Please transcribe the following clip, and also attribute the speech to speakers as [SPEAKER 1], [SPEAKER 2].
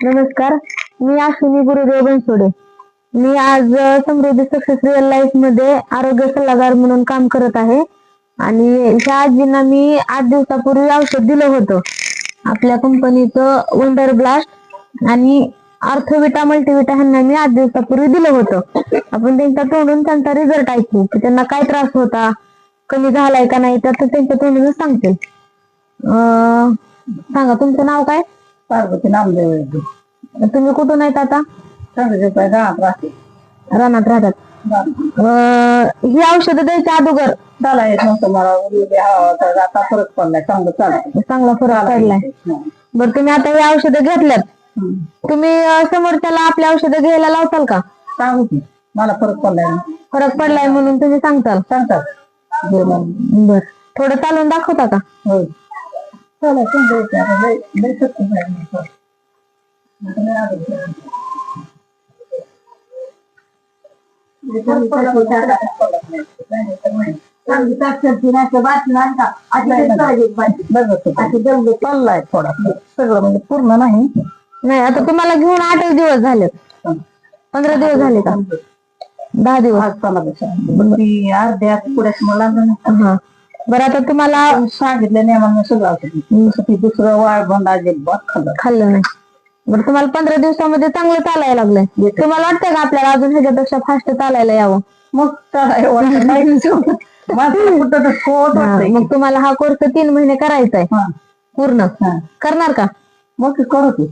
[SPEAKER 1] नमस्कार, मी अश्विनी गुरुदेव बनसोडे. मी आज समृद्धी success real life मध्ये आरोग्य सल्लागार म्हणून काम करत आहे. आणि ह्या आजींना मी 8 दिवसापूर्वी औषध दिलं होतं. आपल्या कंपनीचं वंडर ब्लास्ट आणि आर्थोविटा मल्टीविटा ह्यांना मी 8 दिवसापूर्वी दिलं होतं. आपण त्यांच्या तोंडून त्यांचा रिझल्ट ऐकू की त्यांना काय त्रास होता, कमी झालाय का नाही, त्यात त्यांच्या तोंडूनच सांगतील. सांगा, तुमचं नाव काय?
[SPEAKER 2] पार्वती नामदेव.
[SPEAKER 1] तुम्ही कुठून आहेत आता? रानात राहतात. ही औषधं द्यायच्या अगोदर
[SPEAKER 2] चाला येत नव्हतं मला, आता फरक पडलाय, चांगलं चालत,
[SPEAKER 1] चांगला फरक पडलाय. बरं, तुम्ही आता ही औषधं घेतल्यात, तुम्ही समोरच्याला आपली औषधं घ्यायला लावताल का?
[SPEAKER 2] सांगू की मला फरक पडलाय.
[SPEAKER 1] फरक पडलाय म्हणून तुम्ही सांगताल?
[SPEAKER 2] सांगतात.
[SPEAKER 1] बर, थोडं चालून दाखवता का?
[SPEAKER 2] हो, चला चाललाय थोडा, सगळं म्हणजे पूर्ण नाही.
[SPEAKER 1] नाही, आता तुम्हाला घेऊन 8 दिवस झाले, 15 दिवस झाले का? 10 दिवस.
[SPEAKER 2] अर्ध्या पुढ्यात मला
[SPEAKER 1] हा. बरं, आता तुम्हाला
[SPEAKER 2] सांगितलं नाही मला सगळं. दुसरं वाळभंड अजिबात
[SPEAKER 1] खाल्लं नाही. बरं, तुम्हाला 15 दिवसामध्ये चांगलं चालायला लागलंय. तुम्हाला वाटतंय का आपल्याला अजून ह्याच्यापेक्षा फास्ट चालायला यावं?
[SPEAKER 2] मग
[SPEAKER 1] मग तुम्हाला हा कोर्स 3 महिने करायचा आहे पूर्ण. करणार का?
[SPEAKER 2] मग करू.